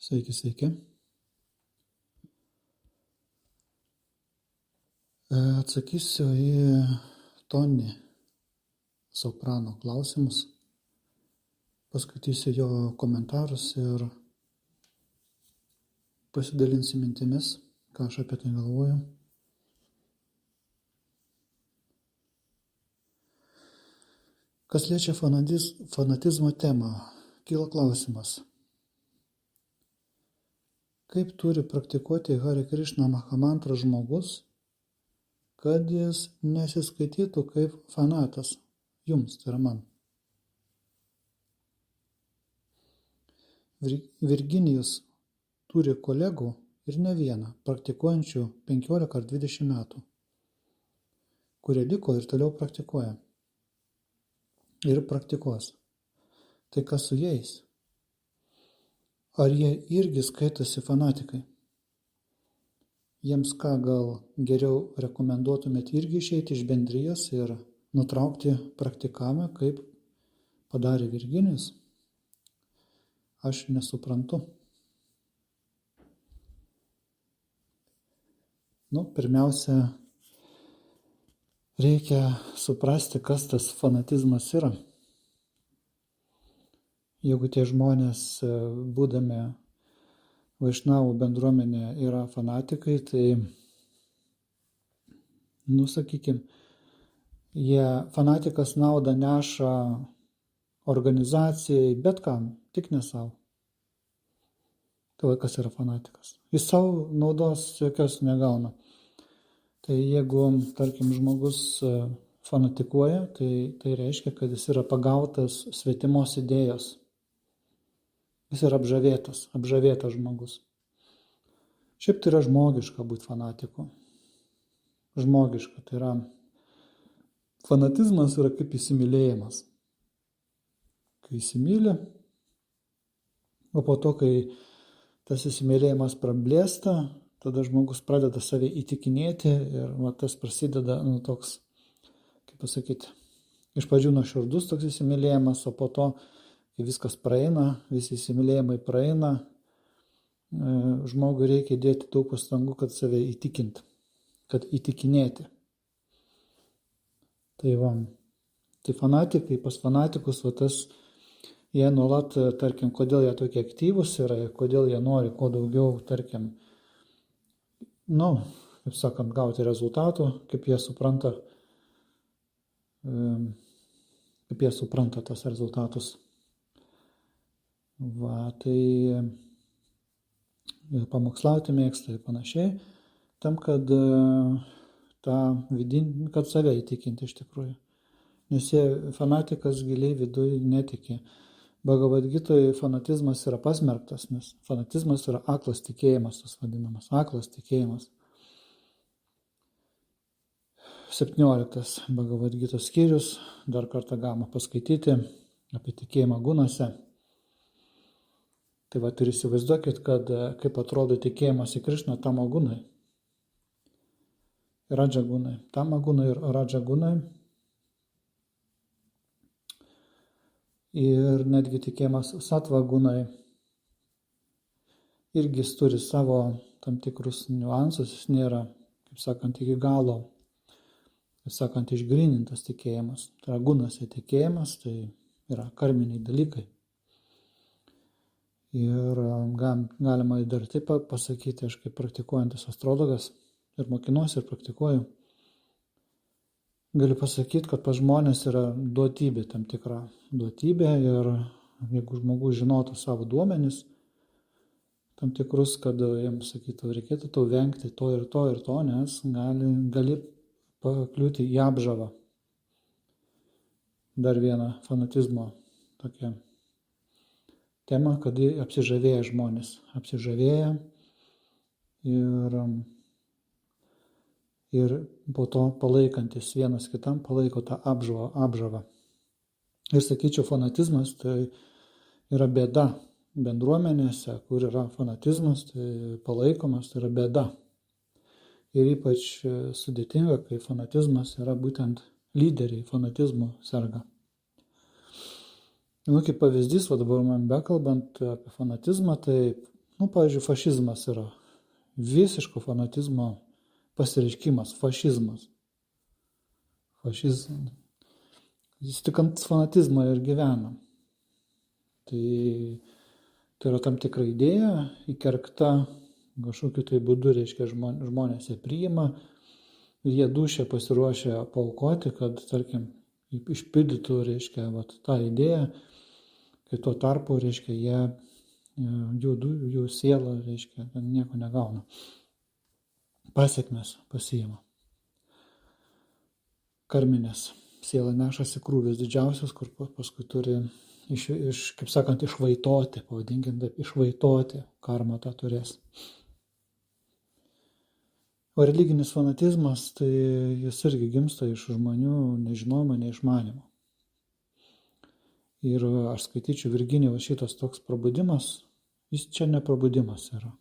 Sveiki. Atsakysiu į Tony soprano klausimus. Paskaitysiu jo komentarus ir pasidalinsiu mintimis, ką aš apie tai galvoju. Kas liečia fanatizmo temą, kyla klausimas, kaip turi praktikuoti Hare Krishna Mahamantrą žmogus, kad jis nesiskaitytų kaip fanatas, jums, tai yra man. Virginijus turi kolegų ir ne vieną, praktikuojančių 15 ar 20 metų, kurie liko ir toliau praktikuoja. Ir praktikuos. Tai kas su jais? Ar jie irgi skaitosi fanatikai? Jiems ką gal geriau rekomenduotumėt irgi išeiti iš bendrijos ir nutraukti praktikavimą, kaip padarė Virginijus? Aš nesuprantu. Pirmiausia, reikia suprasti, kas tas fanatizmas yra. Jeigu tie žmonės, būdami vaišnavų bendruomenė, yra fanatikai, tai, sakykime, fanatikas naudą neša organizacijai, bet kam, tik ne savo. Tai kas yra fanatikas? Jis savo naudos jokios negauna. Tai jeigu, tarkim, žmogus fanatikuoja, tai reiškia, kad jis yra pagautas svetimos idėjos. Jis yra apžavėtas žmogus. Šiaip tai yra žmogiška būti fanatiku. Žmogiška, tai yra fanatizmas yra kaip įsimylėjimas. Kai įsimylė, o po to, kai tas įsimylėjimas prablėsta, tada žmogus pradeda save įtikinėti ir tas prasideda toks, kaip pasakyti, iš pradžių nuoširdus toks įsimylėjimas, o po to, kai viskas praeina, visi įsimylėjimai praeina, žmogui reikia dėti daug pastangų, kad save įtikinti, kad įtikinėti. Tai fanatikai, pas fanatikus, jie nuolat, tarkim, kodėl jie tokie aktyvūs yra, kodėl jie nori kuo daugiau, tarkim, kaip sakant, gauti rezultatų, kaip jie supranta tas rezultatus. Tai pamokslauti mėgsta ir panašiai, tam, kad kad save įtikinti iš tikrųjų. Nes fanatikas giliai viduje netiki. Bhagavad Gitoje fanatizmas yra pasmerktas, nes fanatizmas yra aklas tikėjimas, tas vadinamas, aklas tikėjimas. 17 Bhagavad Gitos skyrius, dar kartą galima paskaityti apie tikėjimą gunose. Tai ir įsivaizduokit, kad kaip atrodo tikėjimas į Krišną tamo gunai. Radža gunai. Tama gunai ir radža gunai. Ir netgi tikėjimas satva gunai irgi turi savo tam tikrus niuansus, jis nėra, kaip sakant, iki galo, kaip sakant, išgrynintas tikėjimas. Tai yra gunose tikėjimas, tai yra karminiai dalykai. Ir galima dar taip pasakyti, aš kaip praktikuojantis astrologas ir mokinuosi ir praktikuoju, galiu pasakyti, kad pas žmonės yra duotybė, tam tikra duotybė, ir jeigu žmogus žinotų savo duomenis, tam tikrus, kad jiems sakytų, reikėtų tau vengti to ir to ir to, nes gali pakliūti į apžavą. Dar viena fanatizmo tokia tema, kad apsižavėja žmonės. Apsižavėja ir po to palaikantis vienas kitam palaiko tą apžavą. Ir sakyčiau, fanatizmas tai yra bėda bendruomenėse, kur yra fanatizmas, tai palaikomas, tai yra bėda. Ir ypač sudėtinga, kai fanatizmas yra būtent lyderiai fanatizmo serga. Kaip pavyzdys, dabar man bekalbant apie fanatizmą, tai Pavyzdžiui, fašizmas yra visiško fanatizmo pasireiškimas, fašizmas. Jis tik ant fanatizmo ir gyvena. Tai yra tam tikra idėja, įkergta kažkokiu tai būdu, reiškia, žmonės ją priima, jie dūšia pasiruošę paaukoti, kad, tarkim, išpildytų, reiškia, tą idėją, kai tuo tarpu, reiškia, jų siela, reiškia, nieko negauna. Pasekmes pasiima. Karminės. Siela nešasi krūvis didžiausias, kur paskui turi kaip sakant, išvaitoti, pavadinkim taip, išvaitoti, karma tą turės. O religinis fanatizmas, tai jis irgi gimsta iš žmonių nežinojimo, neišmanimo. Ir aš skaityčiau Virginijaus šitas toks prabudimas, jis čia ne prabudimas yra.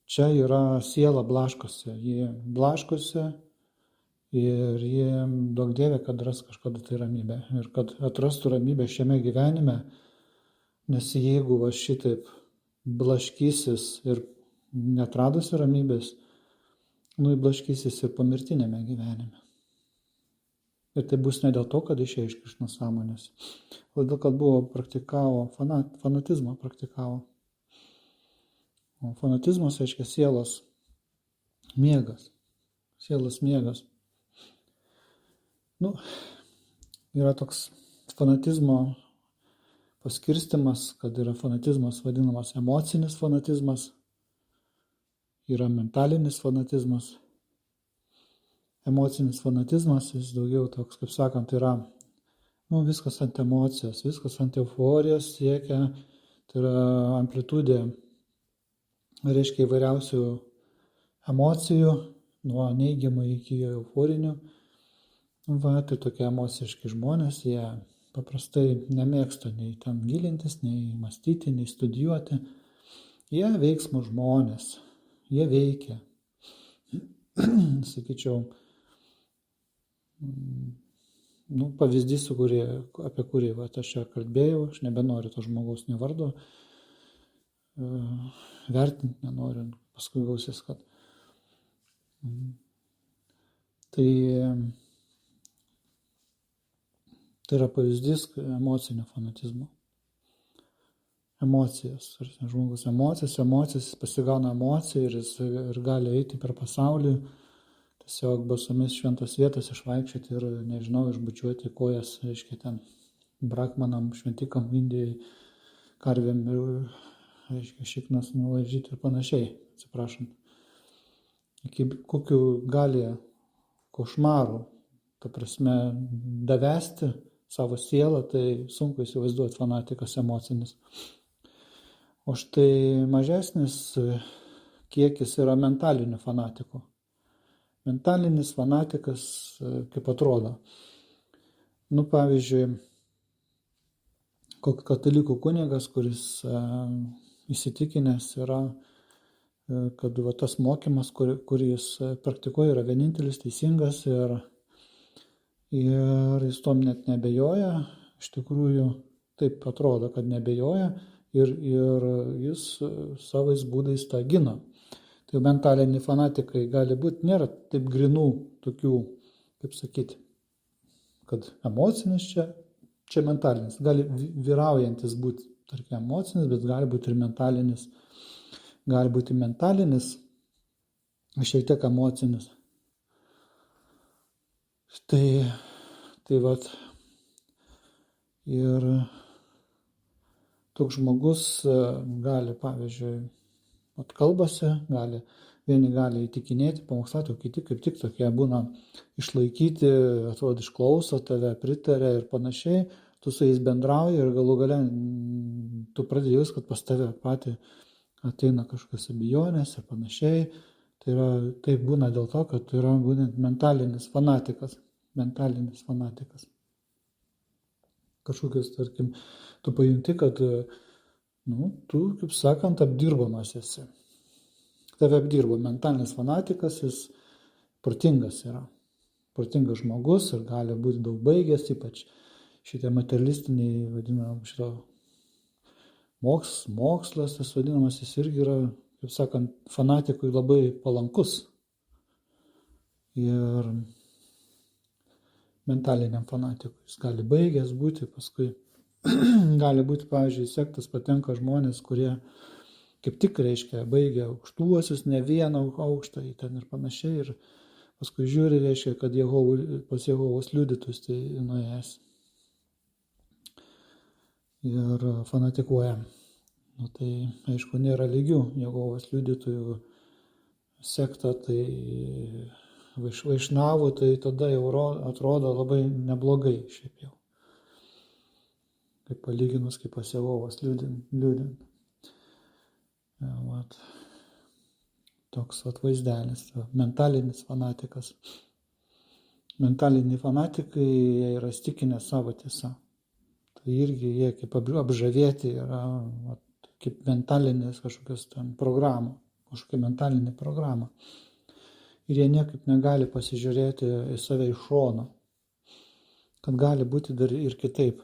Čia yra siela blaškosi, ji blaškosi ir ji duok Dieve, kad ras kažkada tai ramybę. Ir kad atrastų ramybę šiame gyvenime, nes jeigu šitaip blaškysis ir netradusi ramybės, blaškysis ir pomirtinėme gyvenime. Ir tai bus ne dėl to, kad išėjo iš nesąmonės, o dėl kad fanatizmą praktikavo. O fanatizmas reiškia sielos miegas. Sielos miegas. Yra toks fanatizmo paskirstimas, kad yra fanatizmas vadinamas emocinis fanatizmas, yra mentalinis fanatizmas. Emocinis fanatizmas, jis daugiau toks, kaip sakant, yra viskas ant emocijos, viskas ant euforijos siekia, tai yra amplitudė, reiškia įvairiausių emocijų, nuo neigiamų iki euforinių. Tai tokie emociški žmonės, jie paprastai nemėgsta nei ten gilintis, nei mąstyti, nei studijuoti. Jie veiksmų žmonės, jie veikia. Sakyčiau, pavyzdys, apie kurį aš čia kalbėjau, aš nebenoriu to žmogaus nė vardo, vertinti nenoriu, paskui gausis, kad tai yra pavyzdys emocinio fanatizmo. Emocijos. Žmogus emocijas, pasigauna emocijų ir gali eiti per pasaulį, tiesiog basomis šventas vietas išvaikščioti ir, išbučiuoti kojas, reiškia, ten brakmanam, šventikam, Indijai, karvėm ir, reiškia, šiknas nulaižyti ir panašiai, atsiprašant. Iki kokių gali košmarų, ta prasme, davesti savo sielą, tai sunku įsivaizduoti fanatikas emocinis. O štai mažesnis kiekis yra mentalinių fanatikų. Mentalinis fanatikas, kaip atrodo, pavyzdžiui, koks katalikų kunigas, kuris įsitikinęs yra, kad tas mokymas, kurį jis praktikuoja, yra vienintelis teisingas ir jis tom net nebejoja, iš tikrųjų taip atrodo, kad nebejoja ir jis savais būdais tą gina. Tai mentaliniai fanatikai gali būti, nėra taip grinų tokių, kaip sakyti, kad emocinis čia mentalinis, gali vyraujantis būti, tarkim, emocinis, bet gali būti ir mentalinis. Gali būti mentalinis, šiek tiek emocinis. Tai ir toks žmogus gali, pavyzdžiui, kalbasi, vieni gali įtikinėti, pamokslauti, o kiti kaip tik tokie būna išlaikyti, atrodo, išklauso tave, pritarė ir panašiai, tu su jais bendrauji ir galų gale tu pradedi jaust, kad pas tave patį ateina kažkokios abejonės ir panašiai. Tai būna dėl to, kad yra būtent mentalinis fanatikas. Kažkokius, tarkim, tu pajunti, kad tu, kaip sakant, apdirbamas esi. Tave apdirbo mentalinis fanatikas, jis protingas yra. Protingas žmogus ir gali būti daug baigęs, ypač šitie materialistiniai, vadinam, šito mokslas, tas vadinamas, jis irgi yra, kaip sakant, fanatikui labai palankus. Ir mentaliniam fanatikui. Jis gali baigęs būti, paskui gali būti, pavyzdžiui, sektas patenka žmonės, kurie kaip tik, reiškia, baigia aukštuosius, ne vieną aukštą ten ir panašiai. Ir paskui žiūri, reiškia, kad pas Jehovos liudytus tai nuėjęs. Ir fanatikuoja. Nu, tai, aišku, nėra lygių. Jehovos liudytojų sekta, tai vaišnavų, tai tada jau atrodo labai neblogai šiaip jau. Kaip palyginus, kaip pas Jehovos liudint. Vat. Toks vaizdelis, mentalinis fanatikas. Mentaliniai fanatikai jie yra stikinę savo tiesą. Tai irgi jie kaip apžavėti yra kaip mentalinės kažkokios ten programų, kažkokia mentalinė programa. Ir jie niekaip negali pasižiūrėti į save iš šono, kad gali būti dar ir kitaip.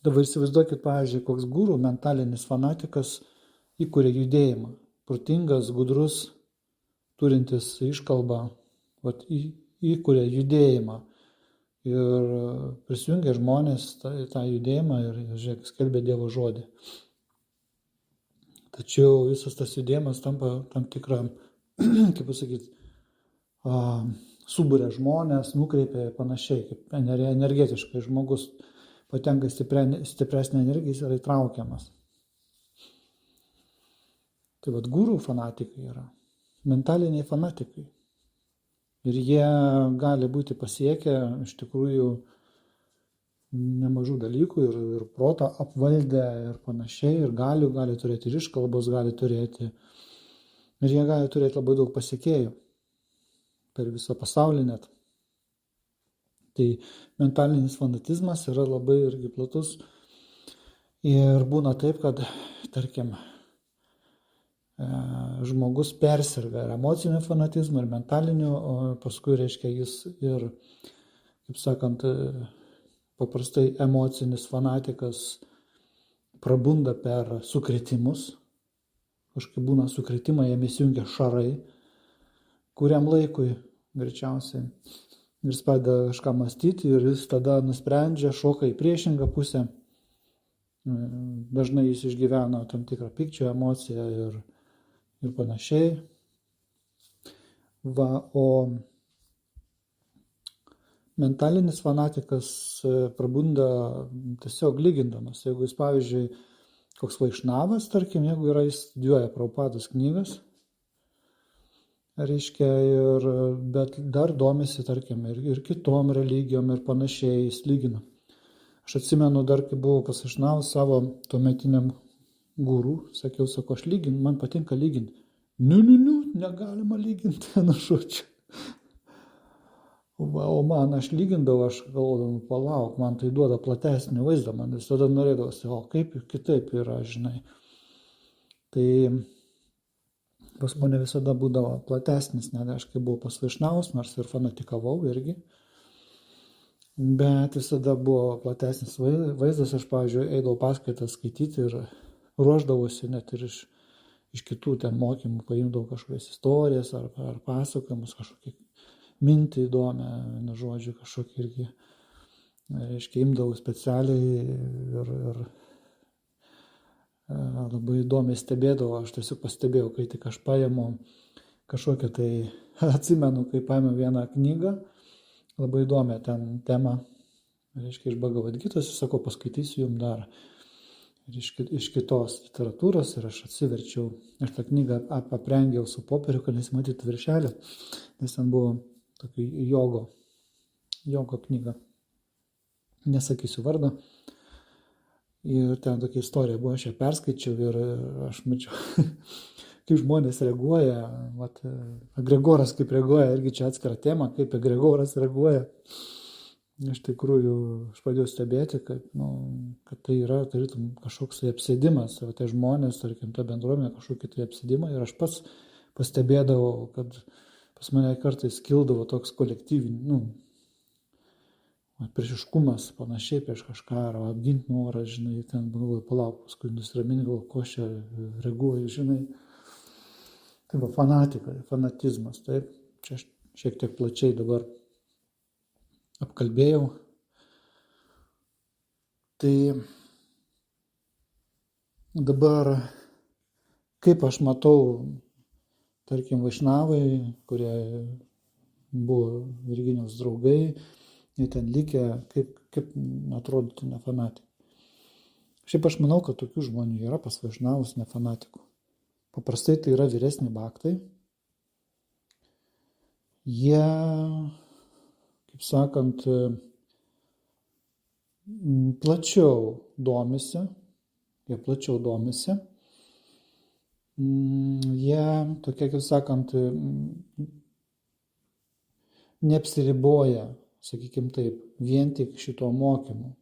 Dabar įsivaizduokit, pavyzdžiui, koks guru mentalinis fanatikas įkuria judėjimą. Protingas, gudrus, turintis iškalbą, įkuria judėjimą ir prisijungia žmonės tą judėjimą ir, žiūrėk, skelbia Dievo žodį. Tačiau visas tas judėjimas tampa tam tikrą, kaip pasakyti, suburia žmonės, nukreipia panašiai, kaip energetiškai žmogus patenka stipresnė energija, jis yra įtraukiamas. Tai guru fanatikai yra, mentaliniai fanatikai. Ir jie gali būti pasiekę iš tikrųjų nemažų dalykų ir protą apvaldę ir panašiai, ir gali turėti ir iškalbos, gali turėti. Ir jie gali turėti labai daug pasiekėjų per visą pasaulį net. Tai mentalinis fanatizmas yra labai irgi platus. Ir būna taip, kad, tarkim, žmogus persirga ir emociniu fanatizmu, ir mentaliniu, o paskui, reiškia, jis ir, kaip sakant, paprastai emocinis fanatikas prabunda per sukrėtimus. Kažkaip būna sukrėtimai, jam įsijungia šarai, kuriam laikui greičiausiai. Ir jis pradeda kažką mąstyti ir jis tada nusprendžia, šoka į priešingą pusę. Dažnai jis išgyvena tam tikrą pykčio emociją ir panašiai. O mentalinis fanatikas prabunda tiesiog lygindamas. Jeigu jis, pavyzdžiui, koks vaišnavas, tarkim, jeigu yra, jis studijuoja Prabhupados knygas, reiškia, bet dar domisi, tarkim, ir kitom religijom ir panašiai, jis lygina. Aš atsimenu, dar kai buvau pas vaišnavus savo tuometiniam guru, sakiau, aš lyginu, man patinka lyginti. Negalima lyginti, žodžiu. O man aš lygindavau, aš galvodavau, palauk, man tai duoda platesnį vaizdą, man visada norėdavosi, o kaip kitaip yra, žinai. Tai pas mane visada būdavo platesnis, net aš kai buvau pas vaišnavus, nors ir fanatikavau irgi. Bet visada buvo platesnis vaizdas, aš, pavyzdžiui, eidavau paskaitas skaityti ir ruošdavosi net ir iš kitų ten mokymų, paimdavau kažkokias istorijas ar pasakojimus, kažkokį mintį įdomią, žodžiu, kažkokį irgi, reiškia, imdavau specialiai ir labai įdomiai stebėdavau, aš tiesiog pastebėjau, kai tik aš paimu kažkokią tai, atsimenu, kai paimu vieną knygą, labai įdomią ten temą, reiškia, iš Bhagavad Gitos, ir sakau, paskaitysiu jums dar iš kitos literatūros, ir aš atsiverčiau, aš tą knygą aprengiau su popieriu, kad nesimatytų viršelio, nes ten buvo tokia jogo knyga, nesakysiu vardą, ir ten tokia istorija buvo, aš ją perskaičiau ir aš mačiau, kaip žmonės reaguoja, egregoras kaip reaguoja, irgi čia atskira tema, kaip egregoras reaguoja. Iš tikrųjų, aš pradėjau stebėti, kad tai yra, tarytum, kažkoks apsėdimas, tai žmonės, tarkim, ta bendruomenė kažkokį tai apsėdimą, ir aš pats pastebėdavau, kad pas mane kartais kildavo toks kolektyvinis, priešiškumas panašiai prieš kažką, ar apginti norą, žinai, ten galvoju, palauk, paskui nusiramini, galvoju, ko aš čia reaguoju, žinai. Tai va, fanatizmas, taip, čia aš šiek tiek plačiai dabar apkalbėjau. Tai dabar, kaip aš matau, tarkim, vaišnavai, kurie buvo Virginijaus draugai, jie ten likę, kaip atrodytų ne fanatikai. Šiaip aš manau, kad tokių žmonių yra pas vaišnavus ne fanatikų. Paprastai tai yra vyresni baktai. Jie, kaip sakant, plačiau domisi. Jie tokie, kaip sakant, neapsiriboja, sakykime taip, vien tik šito mokymu.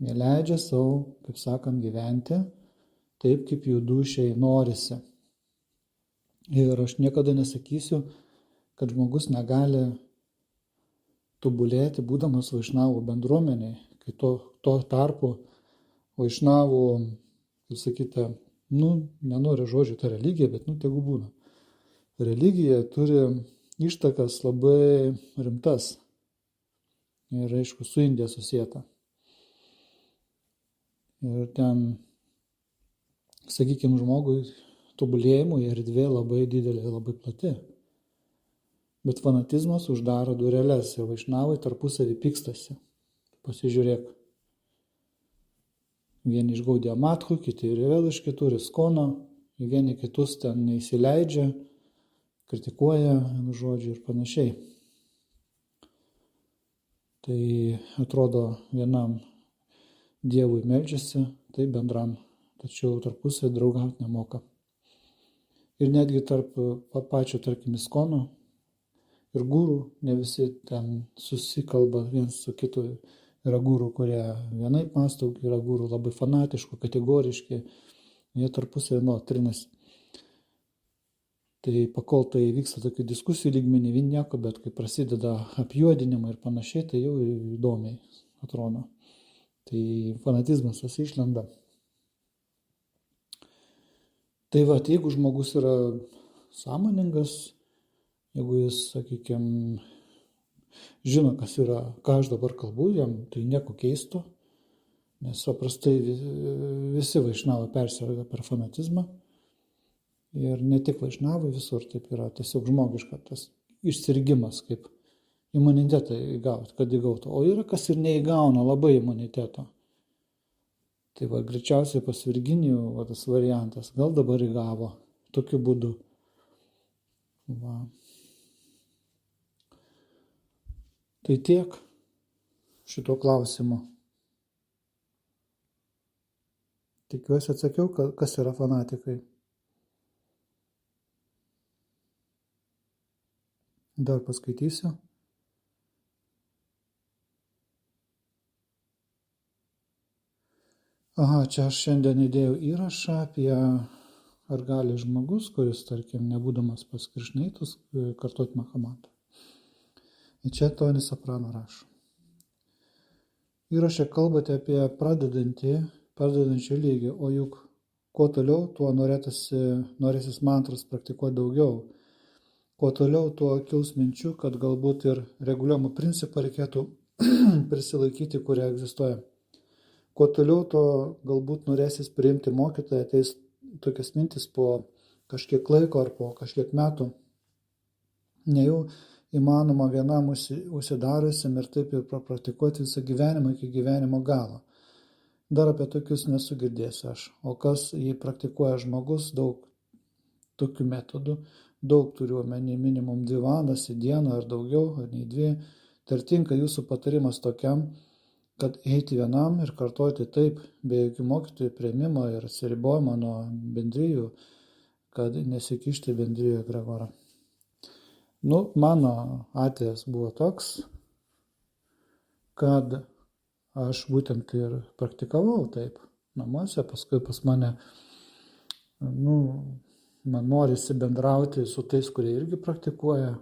Jie leidžia savo, kaip sakant, gyventi taip, kaip jų dūšiai norisi. Ir aš niekada nesakysiu, kad žmogus negali tobulėti, būdamas vaišnavų bendruomeniai, kai to tarpu vaišnavų, kaip sakyti, nenoriu žodžių ta religija, bet tegu būna. Religija turi ištakas labai rimtas ir, aišku, su Indija susieta. Ir ten, sakykime, žmogui tobulėjimui erdvė labai didelė, labai plati. Bet fanatizmas uždaro dureles ir vaišnavai tarpusavį pykstasi. Pasižiūrėk. Vieni iš Gaudiya Mathų, kiti ir vėl iš kitur, Iskono, vieni kitus ten neįsileidžia, kritikuoja, žodžiu, ir panašiai. Tai atrodo, vienam Dievui meldžiasi, tai bendram, tačiau tarpusavį draugauti nemoka. Ir netgi tarp pačio, tarkim, Iskono ir gūrų, ne visi ten susikalba viens su kitu. Yra gūrų, kurie vienaip mąsto, yra gūrų labai fanatiškų, kategoriški, jie tarpusavį trinasi. Tai pakol tai vyksta tokių diskusijų lygmenį, nieko, bet kai prasideda apjuodinimai ir panašiai, tai jau įdomiai atrodo. Tai fanatizmas tas išlenda. Tai va, jeigu žmogus yra sąmoningas, jeigu jis, sakykime, žino, ką aš dabar kalbu, jam tai nieko keisto, nes paprastai visi vaišnavai persirga per fanatizmą. Ir ne tik vaišnavai, visur taip yra, tiesiog žmogiška tas išsirgimas, kaip imunitetą įgauti, kad įgautų. O yra kas ir neįgauna labai imuniteto. Tai va, greičiausiai pas Virginijų tas variantas, gal dabar įgavo tokiu būdu. Va. Tai tiek šito klausimo. Tikiuosi atsakiau, kas yra fanatikai. Dar paskaitysiu. Čia aš šiandien įdėjau įrašą apie ar gali žmogus, kuris, tarkim, nebūdamas pas Krišnaitus, kartoti Mahamatą. Ir čia Tony Soprano rašo. Įraše kalbate apie pradedančią lygį, o juk kuo toliau, tuo norėsis mantras praktikuoti daugiau. Kuo toliau, tuo kils minčių, kad galbūt ir reguliuojamų principą reikėtų prisilaikyti, kurie egzistuoja. Kuo toliau, tuo galbūt norėsis priimti mokytoją, ateis tokias mintis po kažkiek laiko ar po kažkiek metų. Nejau įmanoma vienam užsidariusiam ir taip ir praktikuoti visą gyvenimą iki gyvenimo galo. Dar apie tokius nesugirdėsiu aš. O kas jį praktikuoja žmogus, daug tokių metodų, daug turiu omeny, minimum 2 valandas į dieną ar daugiau, ar nei 2. Tai ar tinka jūsų patarimas tokiam, kad eiti vienam ir kartoti taip, be jokių mokytojų priėmimo ir atsiribojimo nuo bendrijų, kad nesikišti bendrijų egregorą. Mano atvejas buvo toks, kad aš būtent ir praktikavau taip namuose, paskui pas mane, man norisi bendrauti su tais, kurie irgi praktikuoja.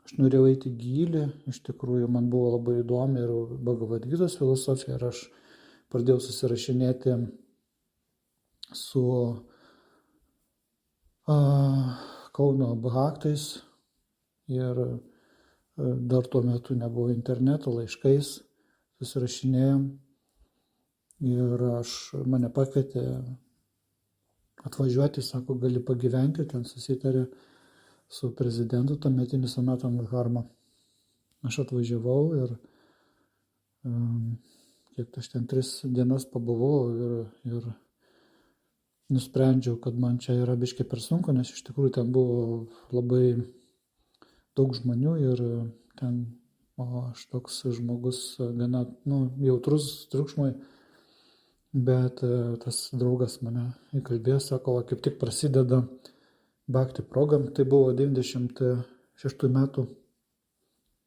aš norėjau eiti gilį, iš tikrųjų man buvo labai įdomi ir Bhagavad Gitos filosofija ir aš pradėjau susirašinėti su Kauno bhaktais ir dar tuo metu nebuvo interneto, laiškais susirašinėjom ir mane pakvietė atvažiuoti, sako, gali pagyventi, ten susitarė su prezidentu tuometiniu Sanatana Dharma. Aš atvažiavau ir kiek aš ten 3 dienas pabuvau ir nusprendžiau, kad man čia yra biškai per sunku, nes iš tikrųjų ten buvo labai daug žmonių ir ten, o aš toks žmogus gana jautrus triukšmui, bet tas draugas mane įkalbėjo, sako, kaip tik prasideda Bhakti program, tai buvo 96 metų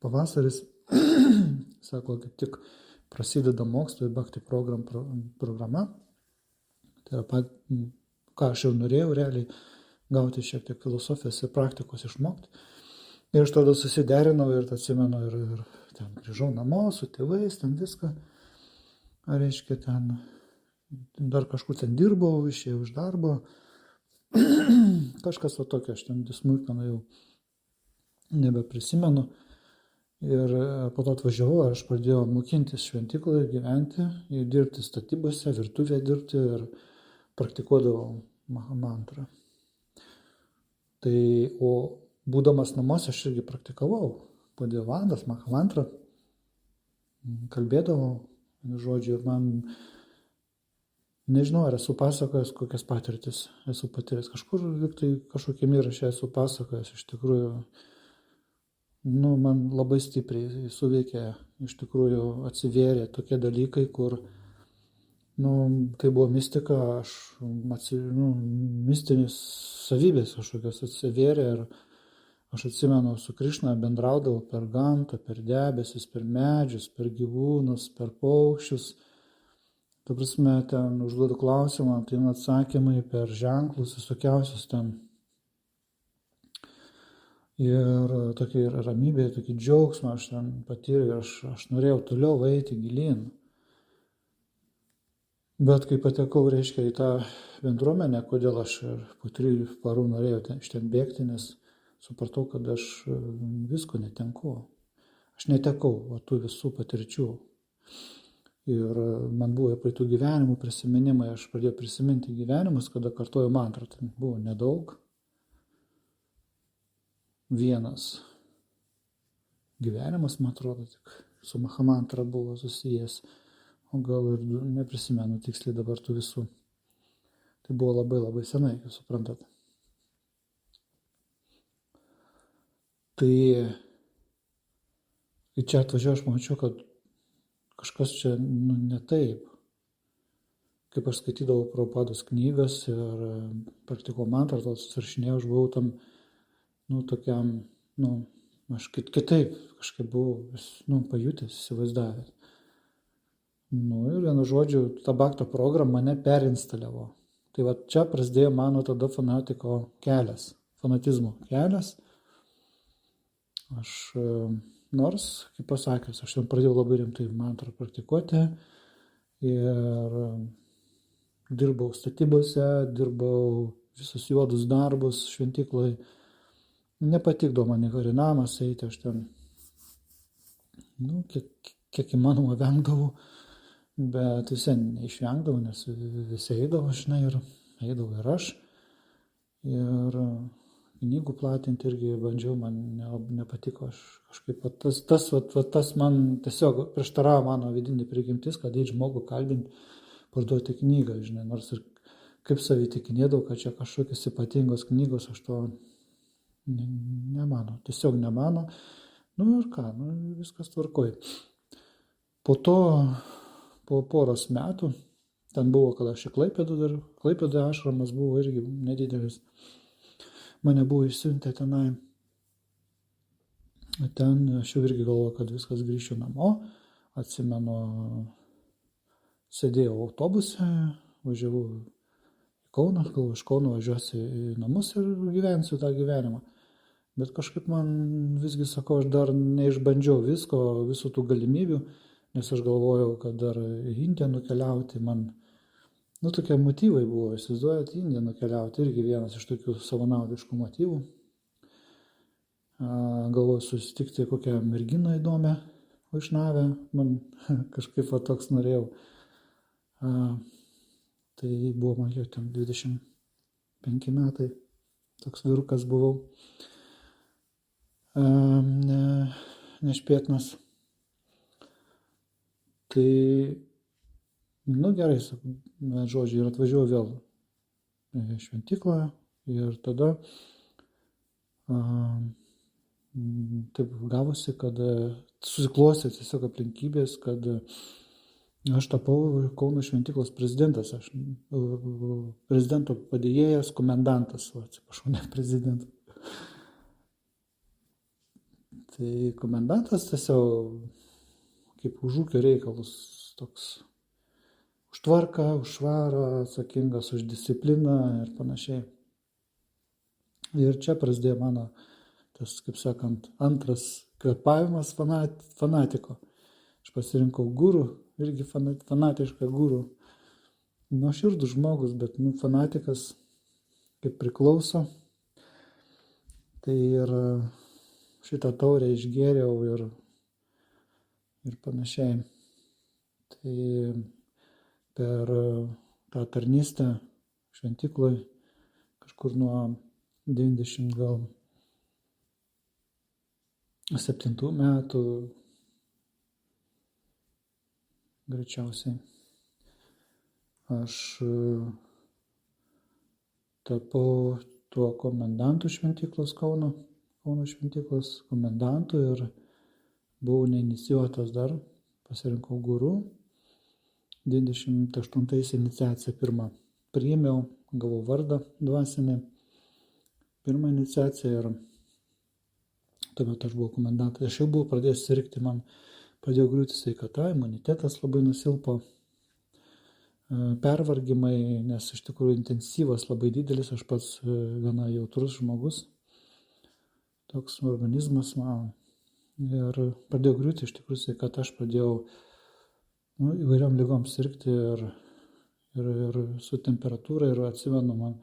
pavasaris, sako, kaip tik prasideda mokslo Bhakti programa, tai yra, ką aš jau norėjau realiai gauti šiek tiek filosofijos ir praktikos išmokti. Ir aš tada susiderinau ir atsimenu ir ten grįžau namo su tėvais, ten viską, reiškia, ten dar kažkur ten dirbau, išėjau iš darbo, kažkas va tokio, aš ten smulkmenų jau nebeprisimenu. Ir po to atvažiavau, aš pradėjau mokintis šventykloje, gyventi, dirbti statybose, virtuvėje dirbti ir praktikuodavau mantrą. Tai, o būdamas namuose aš irgi praktikavau po 2 valandas mantrą, kalbėdavau, žodžiu, ir man nežinau, ar esu pasakojęs, kokias patirtis esu patyręs. Kažkur tai kažkokiam įraše esu pasakojęs, iš tikrųjų, man labai stipriai suveikė, iš tikrųjų atsivėrė tokie dalykai, kur, tai buvo mistika, mistinis savybės kažkokios atsivėrė ir aš atsimenu, su Krišna bendraudavau per gamtą, per debesis, per medžius, per gyvūnus, per paukščius. Ta prasme, ten užduodu klausimą, tai atsakymai per ženklus, visokiausius ten. Ir tokį ramybę, tokį džiaugsmą aš ten patyriau ir aš norėjau toliau eiti gilyn. Bet kai patekau, reiškia, į tą bendruomenę, kodėl aš ir po 3 parų norėjau iš ten bėgti, nes supratau, kad aš visko netenku. Aš netekau tų visų patirčių. Ir man buvo praeitų gyvenimų prisiminimai, aš pradėjau prisiminti gyvenimus, kada kartojau mantrą, tai buvo nedaug. 1 gyvenimas, man atrodo, tik su Mahamantra buvo susijęs, o gal ir neprisimenu tiksliai dabar tų visų. Tai buvo labai labai senai, jūs suprantate. Tai kai čia atvažiavau, aš mačiau, kad kažkas čia ne taip. Kaip aš skaitydavau Prabhupados knygas ir praktikavau mantrą, tada susirašinėjau, aš buvau tam, tokiam, aš kitaip kažkaip buvau, pajutęs, įsivaizdavęs. Ir vienu žodžiu, ta Bhakti programa mane perinstaliavo. Tai va čia prasidėjo mano tada fanatizmo kelias. Aš, nors, kaip pasakęs, aš ten pradėjau labai rimtai mantrą praktikuoti ir dirbau statybose, dirbau visus juodus darbus šventykloj. Nepatikdavo man į harinamas eiti, aš ten, kiek įmanoma vengdavau, bet visi neišvengdavau, nes visi eidavo, ir eidavau ir aš. Ir knygų platinti irgi bandžiau, man nepatiko, aš kažkaip, tas man tiesiog prieštaravo mano vidinė prigimtis, kad eiti žmogų kalbinti, parduoti knygą, nors ir kaip savitikinėdavau, kad čia kažkokios ypatingos knygos, aš to nemano, tiesiog nemano, ir ką, viskas tvarkoj. Po to, po poros metų, ten buvo, kad aš į Klaipėdą ašramas buvo irgi nedidelis, mane buvo išsiuntę tenai, ten aš jau irgi galvoju, kad viskas grįšiu namo, atsimenu, sėdėjau autobuse, važiavau į Kauną, galvoju, iš Kauno važiuosiu į namus ir gyvensiu tą gyvenimą. Bet kažkaip man visgi, sakau, aš dar neišbandžiau visų tų galimybių, nes aš galvojau, kad dar į Indiją nukeliauti man, tokie motyvai buvo, įsivaizduojat, į Indiją nukeliauti, irgi vienas iš tokių savanaudiškų motyvų. Galvoju susitikti kokią merginą įdomią, vaišnavę, man kažkaip toks norėjau. Tai buvo man jau ten 25 metai, toks vyrukas buvau, nešpėtnas. Tai, gerai, žodžiu, ir atvažiuoju vėl į šventyklą ir tada taip gavosi, kad susiklostė tiesiog aplinkybės, kad aš tapau Kauno šventyklos prezidentas, aš prezidento padėjėjas, komendantas, atsiprašau, ne prezidentas. Tai komendantas tiesiog kaip už ūkio reikalus, toks už tvarką, už švarą, atsakingas už discipliną ir panašiai. Ir čia prasidėjo mano tas, kaip sakant, antras kvėpavimas fanatiko. Aš pasirinkau guru, irgi fanatišką guru. Nuoširdus žmogus, bet fanatikas kaip priklauso. Tai ir šitą taurę išgėriau ir panašiai. Tai per tą tarnystę šventykloj kažkur nuo 97 metų greičiausiai aš tapau tuo komendantu šventyklos Kauno šventyklos komendantu ir buvau neinicijuotas dar, pasirinkau guru. 28 iniciaciją pirmą priėmiau, gavau vardą dvasinį, pirmą iniciaciją ir tuomet aš buvau komendantas. Aš jau buvau pradėjęs sirgti, man pradėjo griūti sveikata, imunitetas labai nusilpo, pervargimai, nes iš tikrųjų intensyvas labai didelis, aš pats gana jautrus žmogus, toks organizmas man. Ir pradėjo griūti iš tikrųjų sveikata, aš pradėjau įvairiom lygom sirgti ir su temperatūra, ir atsimenu man,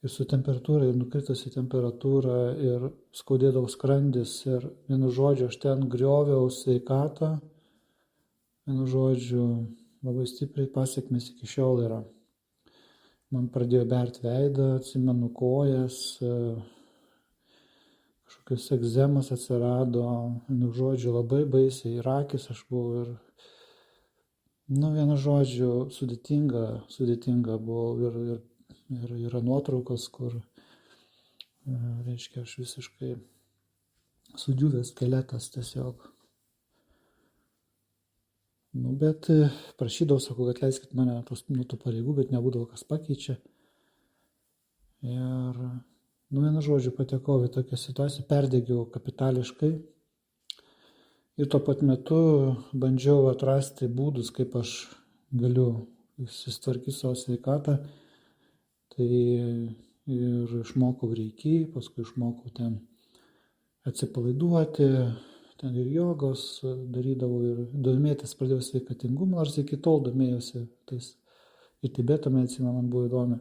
ir su temperatūra, ir nukritusi temperatūra, ir skaudėdavo skrandis, ir vienu žodžiu aš ten grioviau sveikatą, vienu žodžiu labai stipriai pasiekmes iki šiol yra. Man pradėjo berti veidą, atsimenu kojas, kažkokios egzemas atsirado, vienu žodžiu labai baisiai, ir akis aš buvau, ir vienu žodžiu sudėtinga buvo, ir yra nuotraukos, kur, reiškia, aš visiškai sudžiūvęs skeletas tiesiog. Bet prašydavau, sakau, kad leiskit mane nuo tų pareigų, bet nebūdavo kas pakeičia. Ir, vienu žodžiu, patekau į tokią situaciją, perdegiau kapitališkai. Ir tuo pat metu bandžiau atrasti būdus, kaip aš galiu susitvarkyti savo sveikatą. Tai ir išmokau reiki, paskui išmokau ten atsipalaiduoti, ten ir jogos darydavau, ir domėtis pradėjau sveikatingumu, nors iki tol domėjausi tais. Ir Tibeto medicina man buvo įdomi.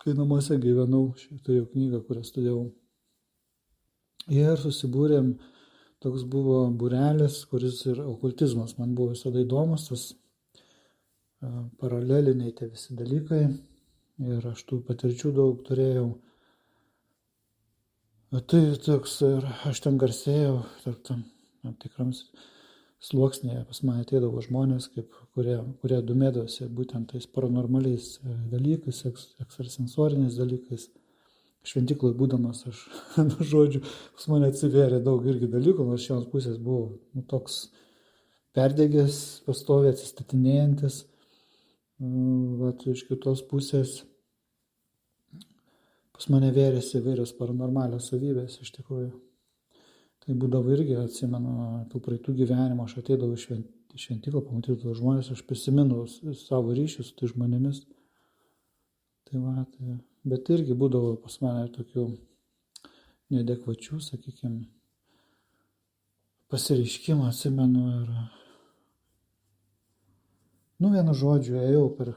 Kai namuose gyvenau, turėjau knygą, kurią studijavau. Ir susibūrėm. Toks buvo būrelis, kuris ir okultizmas man buvo visada įdomus, tas paraleliniai tie visi dalykai, ir aš tų patirčių daug turėjau. Tai toks, ir aš ten garsėjau, tam tikram sluoksnėje pas mane ateidavo žmonės, kurie domėdavosi būtent tais paranormaliais dalykais, ekstrasensoriniais dalykais. Šventykloj būdamas aš, žodžiu, pas mane atsivėrė daug irgi dalykų, nors iš vienos pusės buvau toks perdegęs, pastoviai atsistatinėjantis, iš kitos pusės pas mane vėrėsi įvairios paranormalios savybės iš tikrųjų. Tai būdavo irgi, atsimenu, tų praeitų gyvenimų, aš ateidavau į šventyklą, pamatydavau tuos žmonės, aš prisimenu savo ryšius su tai žmonėmis. Tai bet irgi būdavo pas mane tokių neadekvačių, sakykime, pasireiškimų atsimenu ir, vienu žodžiu, ėjau per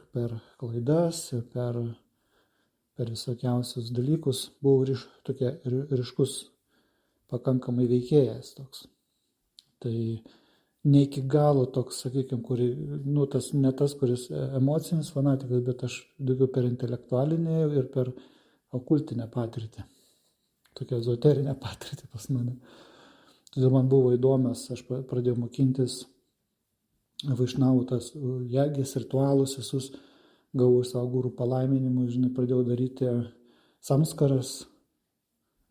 klaidas, per visokiausius dalykus, buvau tokia ryškus pakankamai veikėjas toks. Tai ne iki galo toks, sakykime, ne tas, kuris emocinis fanatikas, bet aš daugiau per intelektualinę ir per okultinę patirtį. Tokia ezoterinė patirtį pas mane. Todėl man buvo įdomios, aš pradėjau mokintis vaišnavų tas jagės, ritualus visus, gavau savo gurų palaiminimų, pradėjau daryti samskaras,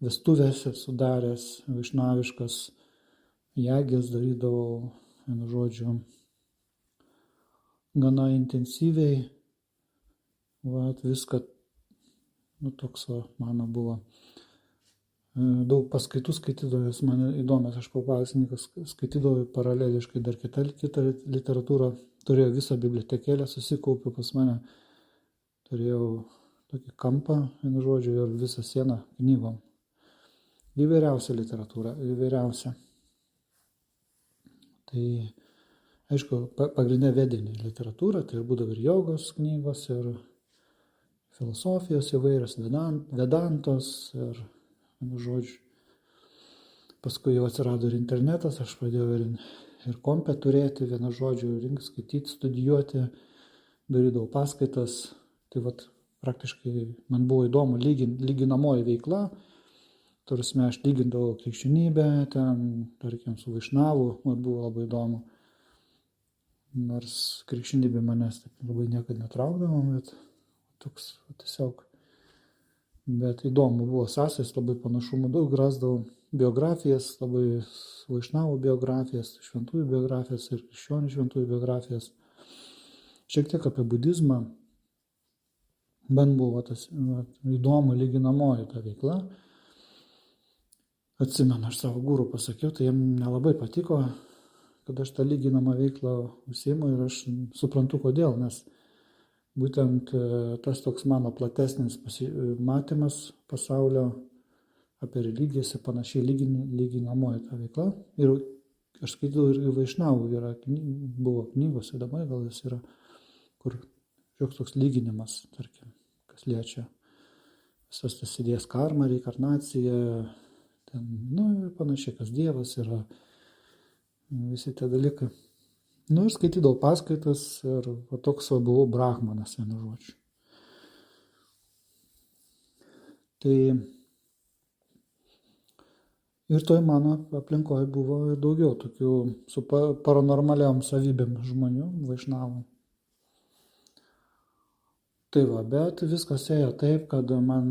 vestuvėse sudaręs, vaišnaviškas jagės darydavau, vienu žodžiu, gana intensyviai, viską, toks mano buvo. Daug paskaitų skaitydavęs, man įdomias, aš papasnikas skaitydavau paraleliškai dar kitą literatūrą, turėjau visą bibliotekėlę, susikaupiau pas mane, turėjau tokį kampą, vienu žodžiu, ir visą sieną knygom. Įvairiausia literatūra, įvairiausia. Tai, aišku, pagrindinė vedinė literatūra, tai būdavo ir jogos knygos, ir filosofijos įvairios, vedantos, ir žodžiu. Paskui jau atsirado ir internetas, aš pradėjau ir kompę turėti, vienu žodžiu, skaityti, studijuoti, darydavau paskaitas. Tai praktiškai man buvo įdomu lyginamoji veikla. Tarsi aš lygindavau krikščionybę, ten, tarkim, su vaišnavu, man buvo labai įdomu. Nors krikščionybė manęs labai niekada netraukdavo, bet toks tiesiog. Bet įdomu buvo sąsajos, labai panašumų daug rasdavau, biografijas, labai vaišnavų biografijas, šventųjų biografijas ir krikščionių šventųjų biografijas. Šiek tiek apie budizmą, man buvo tas įdomu lyginamoji ta veikla. Atsimenu, aš savo guru pasakiau, tai jam nelabai patiko, kad aš tą lyginamą veiklą užsiimu ir aš suprantu kodėl, nes būtent tas toks mano platesnis matymas pasaulio apie religijas ir panašiai lyginamoji ta veikla. Ir aš skaitau ir vaišnavų buvo knygos, įdomai gal jis yra, kur šioks toks lyginimas, tarkim, kas liečia visas tas idėjas karma, reinkarnacija, ten, ir panašiai, kas Dievas yra, visi tie dalykai. Ir skaitydavau paskaitas ir toks buvau brahmanas, vienu žodžiu. Tai ir toj mano aplinkoje buvo ir daugiau tokių su paranormaliom savybėm žmonių, vaišnavų. Tai bet viskas ėjo taip, kad man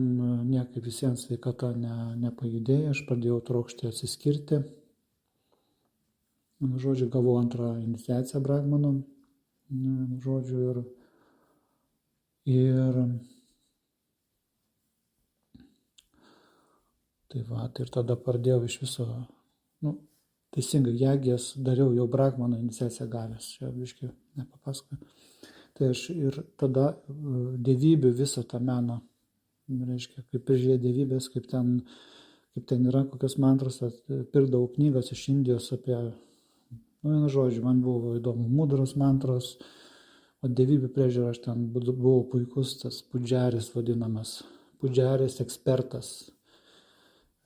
niekaip visiems sveikata nepajudėjo, aš pradėjau trokšti atsiskirti. Žodžiu, gavau antrą iniciaciją brahmanų, žodžiu, ir tai ir tada pradėjau iš viso, teisingai, jagės dariau jau brahmano iniciaciją gavęs, čia biškai nepapasakoju. Tai aš ir tada dievybių visą tą meną, reiškia, kaip prižiūrė dievybės, kaip ten yra kokios mantros, pirkdavau knygas iš Indijos apie, vienu žodžiu, man buvo įdomu mudros mantros, o dievybių priežiūra aš ten buvau puikus, tas pudžiaris vadinamas, pudžiaris ekspertas,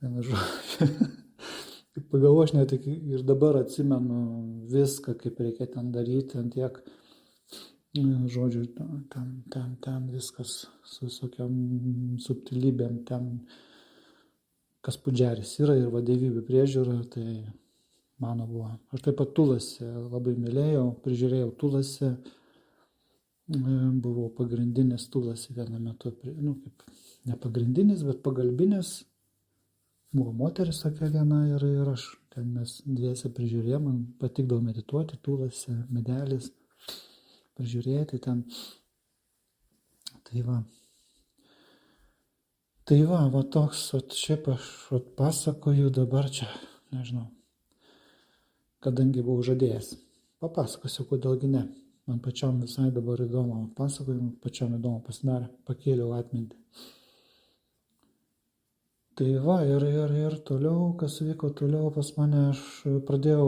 vienu žodžiu. Pagalvoju, aš net ir dabar atsimenu viską, kaip reikia ten daryti, ant tiek, žodžiu, ten viskas su visokiam subtilybėm, ten, kas pudžiaris yra ir dievybių priežiūra, tai mano buvo. Aš taip pat Tulasi labai mylėjau, prižiūrėjau Tulasi, buvau pagrindinis Tulasi vienu metu, kaip ne pagrindinis, bet pagalbinis, buvo moteris tokia viena ir aš, ten mes dviese prižiūrėjom, man patikdavo medituoti, Tulasi, medelis, prižiūrėti ten. Tai va toks, šiaip aš pasakoju dabar čia, nežinau. Kadangi buvau žadėjęs. Papasakosiu, kodėlgi ne. Man pačiam visai dabar įdomu pasakojimų, pačiam įdomu pasidarė, pakėliau atmintį. Tai va, ir toliau, kas vyko toliau pas mane, aš pradėjau,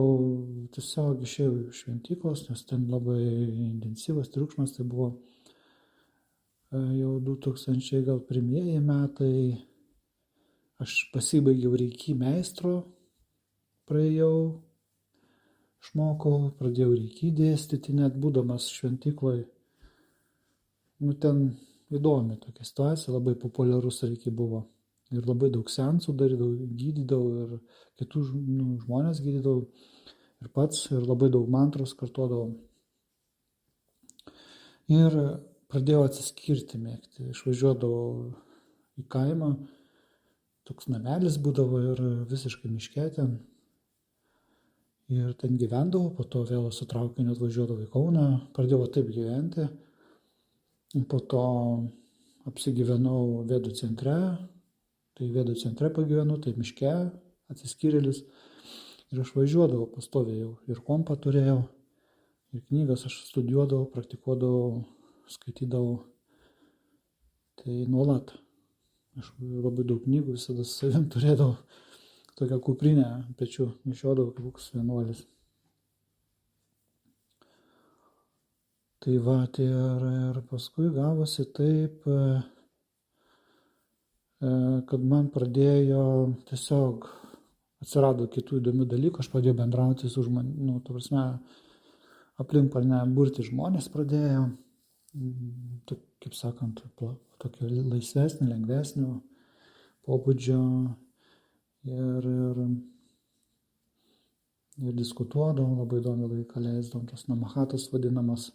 tiesiog išėjau iš šventyklos, nes ten labai intensyvas triukšmas, tai buvo jau 2000 gal pirmieji metai, aš pasibaigiau Reiki meistro, praėjau, išmokau, pradėjau Reiki dėstyti, net būdamas šventykloj. Ten įdomi tokia situacija, labai populiarus Reiki buvo. Ir labai daug seansų darydavau, gydydavau ir kitų žmonės gydydavau ir pats, ir labai daug mantros kartuodavau. Ir pradėjau atsiskirti mėgti, išvažiuodavau į kaimą, toks namelis būdavo ir visiškai miške ten. Ir ten gyvendavau, po to vėl su traukiniu atvažiuodavau į Kauną, pradėjau taip gyventi. Po to apsigyvenau Vedų centre. Tai Vedų centre pagyvenu, tai miške, atsiskyrėlis. Ir aš važiuodavau pastoviai jau. Ir kompą turėjau, ir knygas aš studijuodavau, praktikuodavau, skaitydavau. Tai nuolat. Aš labai daug knygų visada su savim turėdavau. Tokią kuprinę pečių nešiodavau kaip koks vienuolis. Tai va, ir paskui gavosi taip, kad man pradėjo tiesiog atsirado kitų įdomių dalykų, aš pradėjau bendrauti su žmonėmis, aplink mane burti žmonės pradėjo, kaip sakant, tokio laisvesnio, lengvesnio pobūdžio ir diskutuodavom, labai įdomią laiką leisdavom, tas namahatas vadinamas.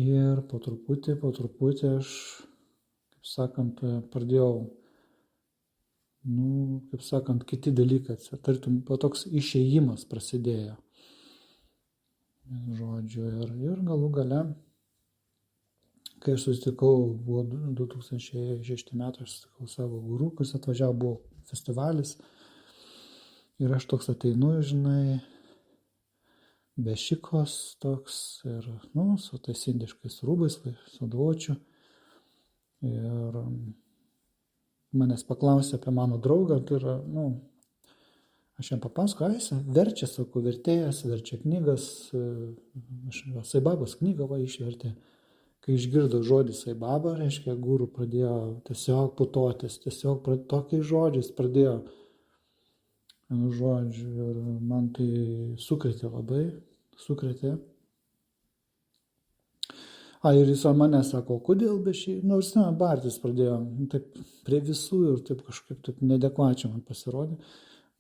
Ir po truputį aš, kaip sakant, pradėjau, kaip sakant, kiti dalykai, tartum, toks išėjimas prasidėjo. Žodžiu, ir galų gale, kai aš susitikau, buvo 2006 metai, aš susitikau savo guru, kuris atvažiavo, buvo festivalis. Ir aš toks ateinu, žinai, be šikos toks ir, su tais indiškais rūbais, su dvočiu. Ir manęs paklausė apie mano draugą, tai yra, aš jam papasakojau, jis verčia, sakau, vertėjas, verčia knygas, Saibabos knygą išvertė. Kai išgirdo žodį Saibaba, reiškia, guru pradėjo tiesiog putotis, tiesiog tokiais žodžiais pradėjo, žodžiu, ir man tai sukrėtė labai, Ir jis mane sako, kodėl be šį, bartis pradėjo, taip prie visų ir taip kažkaip taip nedekvačiai man pasirodė.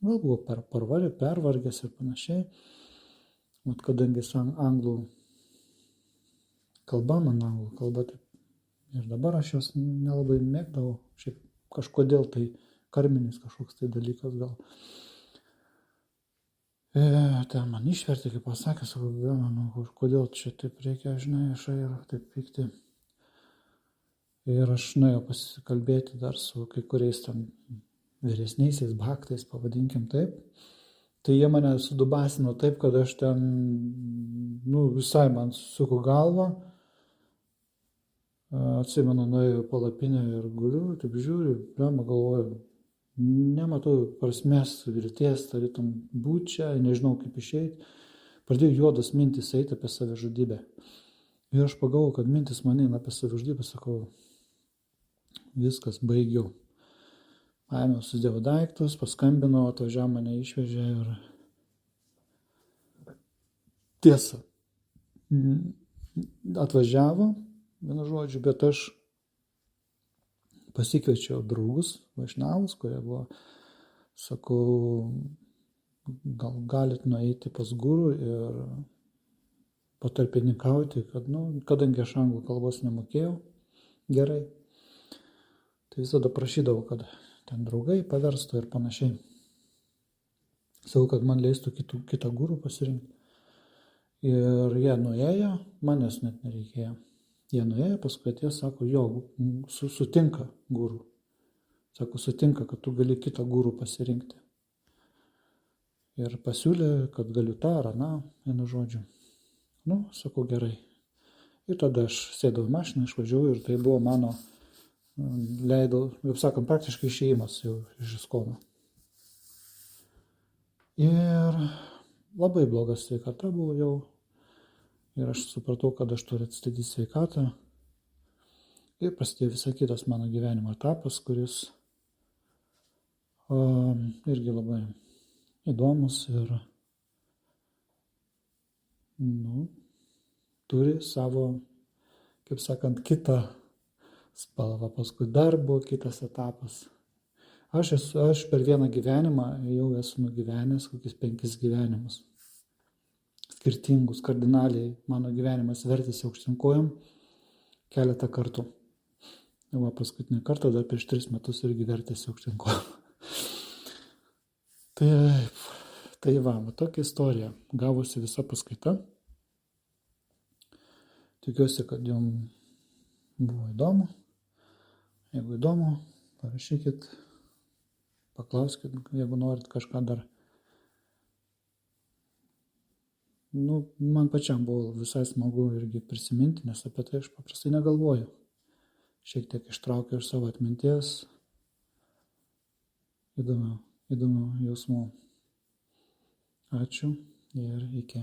Gal buvo pervargęs ir panašiai. Kadangi anglų kalba, man anglų kalba, taip, ir dabar aš jos nelabai mėgdavau, šiaip kažkodėl tai karminis kažkoks tai dalykas gal. Ten man išvertė, kaip pasakė, savo gyvenimą, kodėl čia taip reikia, žinai, aš ir taip pykti. Ir aš nuėjau pasikalbėti dar su kai kuriais ten vyresniaisiais bhaktais, pavadinkim taip. Tai jie mane sudubasino taip, kad aš ten, visai man suku galvą. Atsimenu, nuėjau palapinę ir guliu, taip žiūriu, galvoju, nematau prasmės, vilties, tarytum būti čia, nežinau kaip išeiti. Pradėjau juodas mintis eiti apie savižudybę. Ir aš pagalvojau, kad mintis man eina apie savižudybę, sakau, viskas, baigiau. Paėmiau, susidėjau daiktus, paskambinau, atvažiavo mane išvežė ir tiesa, atvažiavo, vienu žodžiu, bet aš pasikviečiau draugus, vaišnavus, kurie buvo, sakau, gal galit nueiti pas guru ir patarpininkauti, kad, kadangi aš anglų kalbos nemokėjau gerai, tai visada prašydavau, kad ten draugai paverstų ir panašiai. Sakau, kad man leistų kitą guru pasirinkti. Ir jie nuėjo, manęs net nereikėjo. Jie nuėjo, paskui atėjo, sako, jo, sutinka guru. Sako, sutinka, kad tu gali kitą guru pasirinkti. Ir pasiūlė, kad galiu tą ar aną, vienu žodžiu. Sakau, gerai. Ir tada aš sėdau į mašiną, išvažiavau ir tai buvo mano leidau, kaip sakant, praktiškai išėjimas jau iš Iskono. Ir labai bloga sveikata buvo jau. Ir aš supratau, kad aš turiu atstatyti sveikatą. Ir prasidėjo visai kitas mano gyvenimo etapas, kuris irgi labai įdomus ir turi savo, kaip sakant, kitą spalvą. Paskui dar buvo kitas etapas. Aš per vieną gyvenimą jau esu nugyvenęs kokius 5 gyvenimus. Skirtingus, kardinaliai mano gyvenimas vertėsi aukštyn kojom keletą kartų. Va, paskutinį kartą dar prieš 3 metus irgi vertėsi aukštyn kojom. Tai va, tokia istorija. Gavosi visa paskaita. Tikiuosi, kad jums buvo įdomu. Jeigu įdomu, parašykit, paklauskit, jeigu norit kažką dar. Man pačiam buvo visai smagu irgi prisiminti, nes apie tai aš paprastai negalvoju. Šiek tiek ištraukiau iš savo atminties įdomių jausmų. Ačiū ir iki.